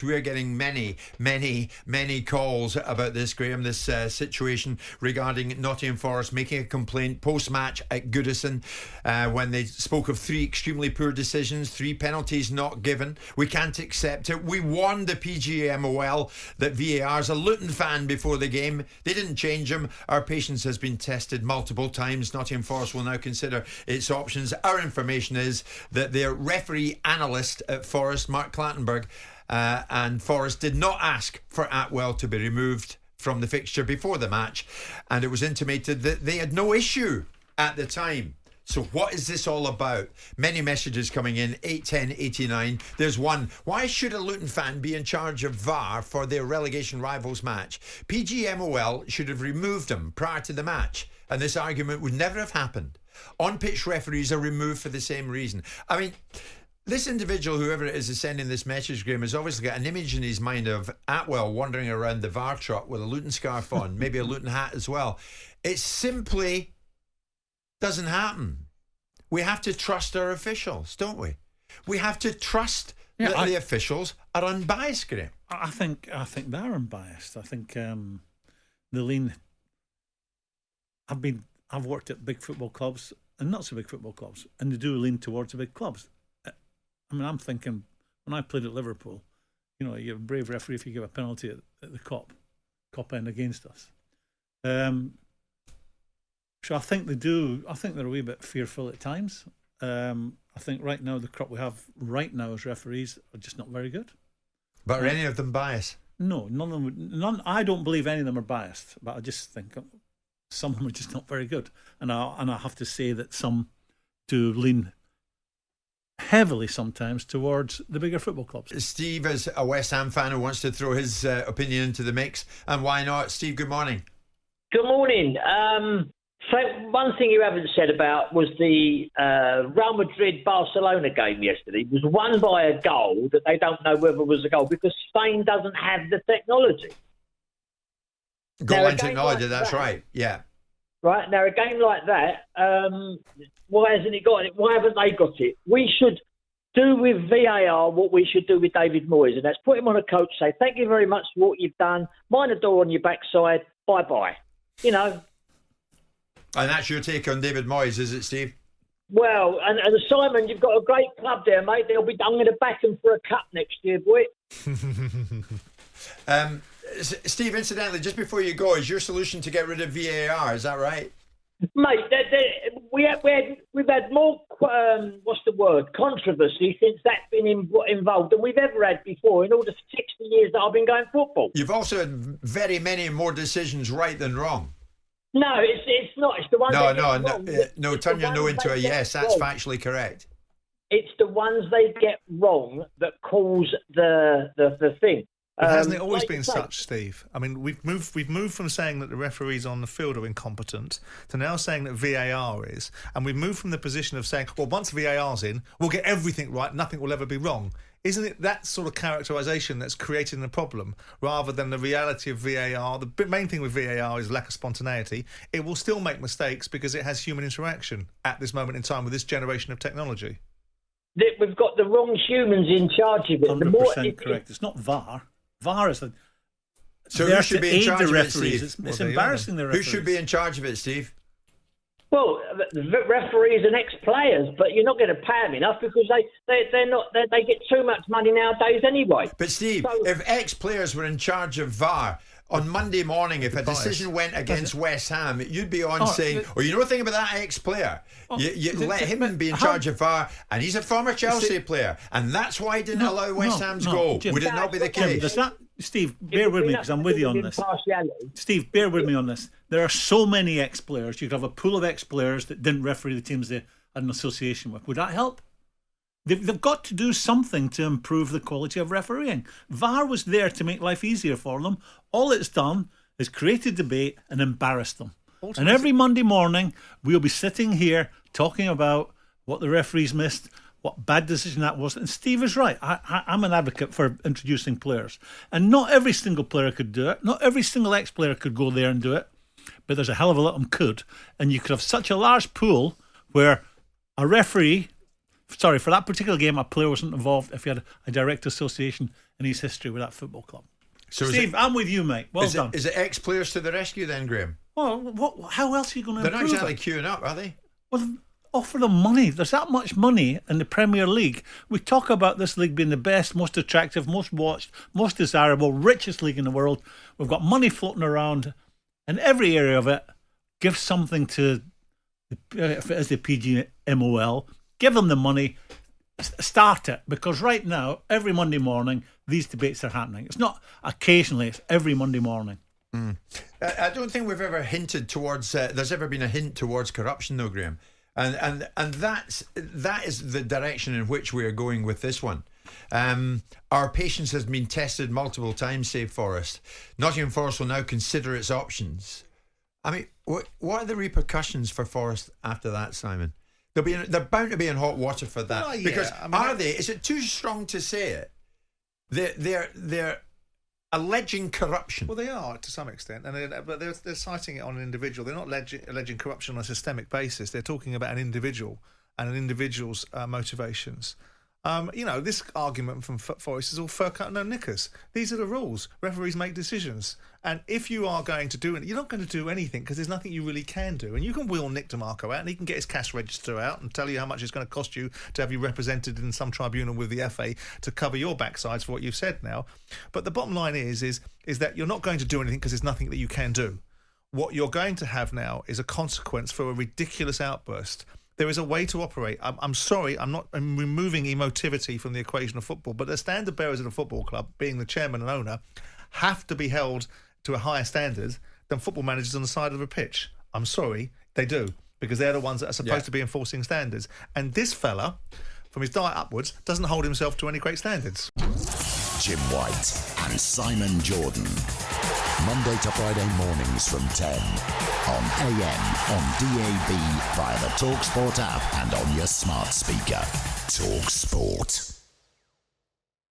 We're getting many calls about this, Graeme, this situation regarding Nottingham Forest making a complaint post-match at Goodison when they spoke of 3 extremely poor decisions, 3 penalties not given. We can't accept it. We warned the PGMOL that VAR is a Luton fan before the game. They didn't change them. Our patience has been tested multiple times. Nottingham Forest will now consider its options. Our information is that their referee analyst at Forest, Mark Clattenburg, and Forest did not ask for Atwell to be removed from the fixture before the match, and it was intimated that they had no issue at the time. So what is this all about? Many messages coming in, 81089. There's one. Why should a Luton fan be in charge of VAR for their relegation rivals match? PGMOL should have removed him prior to the match, and this argument would never have happened. On-pitch referees are removed for the same reason. I mean, this individual, whoever it is sending this message, Graeme, has obviously got an image in his mind of Atwell wandering around the VAR truck with a Luton scarf on, maybe a Luton hat as well. It simply doesn't happen. We have to trust our officials, don't we? We have to trust that the officials are unbiased, Graeme. I think they're unbiased. I think the lean. I've worked at big football clubs and not so big football clubs, and they do lean towards the big clubs. I mean, I'm thinking, when I played at Liverpool, you're a brave referee if you give a penalty at the cop end against us. So I think they do. I think they're a wee bit fearful at times. I think right now the crop we have right now as referees are just not very good. But are any of them biased? No, none of them. None. I don't believe any of them are biased. But I just think some of them are just not very good. And I have to say that some do lean heavily sometimes towards the bigger football clubs. Steve is a West Ham fan who wants to throw his opinion into the mix, and why not? Steve, good morning. Good morning. So one thing you haven't said about was the Real Madrid-Barcelona game yesterday. It was won by a goal that they don't know whether it was a goal because Spain doesn't have the technology. Goal line technology, like that's right, yeah. Right, now a game like that, why hasn't it got it? Why haven't they got it? We should do with VAR what we should do with David Moyes, and that's put him on a coach, say, thank you very much for what you've done, mind the door on your backside, bye-bye. And that's your take on David Moyes, is it, Steve? Well, and Simon, you've got a great club there, mate. I'm going to back them for a cup next year, boy. Steve, incidentally, just before you go, is your solution to get rid of VAR? Is that right? Mate, we've had more, controversy since that's been involved than we've ever had before in all the 60 years that I've been going football. You've also had very many more decisions right than wrong. No, it's not. It's the ones No, turn your no into a yes. That's factually correct. It's the ones they get wrong that cause the thing. But hasn't it always been such, Steve? I mean, we've moved from saying that the referees on the field are incompetent to now saying that VAR is, and we've moved from the position of saying, well, once VAR's in, we'll get everything right, nothing will ever be wrong. Isn't it that sort of characterisation that's creating the problem, rather than the reality of VAR? The main thing with VAR is lack of spontaneity. It will still make mistakes because it has human interaction at this moment in time with this generation of technology. We've got the wrong humans in charge of it. 100% correct. It's not VAR. VAR is so who should be in charge of it, Steve? It's embarrassing the referees. Who should be in charge of it, Steve? Well, the referees and ex-players, but you're not going to pay them enough because they get too much money nowadays anyway. But Steve, if ex-players were in charge of VAR on Monday morning, if a decision went against West Ham, you'd be on saying, you know the thing about that ex-player? You let him be in charge of VAR, and he's a former Chelsea player, and that's why he didn't allow West Ham's goal. Jim, would it not be the case? Steve, bear with me because I'm with you on this. Steve, bear with me on this. There are so many ex-players. You could have a pool of ex-players that didn't referee the teams they had an association with. Would that help? They've got to do something to improve the quality of refereeing. VAR was there to make life easier for them. All it's done is created debate and embarrassed them. And every Monday morning, we'll be sitting here talking about what the referees missed, what bad decision that was. And Steve is right. I'm an advocate for introducing players. And not every single player could do it. Not every single ex-player could go there and do it. But there's a hell of a lot of them could. And you could have such a large pool where a referee sorry, for that particular game, a player wasn't involved if he had a direct association in his history with that football club. So Steve, I'm with you, mate. Well done. Is it ex-players to the rescue then, Graham? Well, how else are you going to They're not improve exactly it? queuing up, are they? Well, offer them money. There's that much money in the Premier League. We talk about this league being the best, most attractive, most watched, most desirable, richest league in the world. We've got money floating around in every area of it. Give something to, if it is the PGMOL, give them the money, start it. Because right now, every Monday morning, these debates are happening. It's not occasionally, it's every Monday morning. I don't think we've ever hinted towards, there's ever been a hint towards corruption though, Graham. And that is the direction in which we are going with this one. Our patience has been tested multiple times, save Forest. Nottingham Forest will now consider its options. I mean, what are the repercussions for Forest after that, Simon? They're bound to be in hot water for that. Well, yeah, because I mean, are they? Is it too strong to say it? They're alleging corruption. Well, they are to some extent, but they're citing it on an individual. They're not alleging corruption on a systemic basis. They're talking about an individual and an individual's motivations. This argument from Forest is all fur cut, no knickers. These are the rules. Referees make decisions. And if you are going to do it, you're not going to do anything because there's nothing you really can do. And you can wheel Nick DeMarco out and he can get his cash register out and tell you how much it's going to cost you to have you represented in some tribunal with the FA to cover your backsides for what you've said now. But the bottom line is that you're not going to do anything because there's nothing that you can do. What you're going to have now is a consequence for a ridiculous outburst. There is a way to operate. I'm sorry, I'm removing emotivity from the equation of football, but the standard bearers of the football club, being the chairman and owner, have to be held to a higher standard than football managers on the side of a pitch. I'm sorry, they do, because they're the ones that are supposed to be enforcing standards. And this fella, from his diet upwards, doesn't hold himself to any great standards. Jim White and Simon Jordan. Monday to Friday mornings from 10 on AM, on DAB, via the talkSPORT app and on your smart speaker. talkSPORT.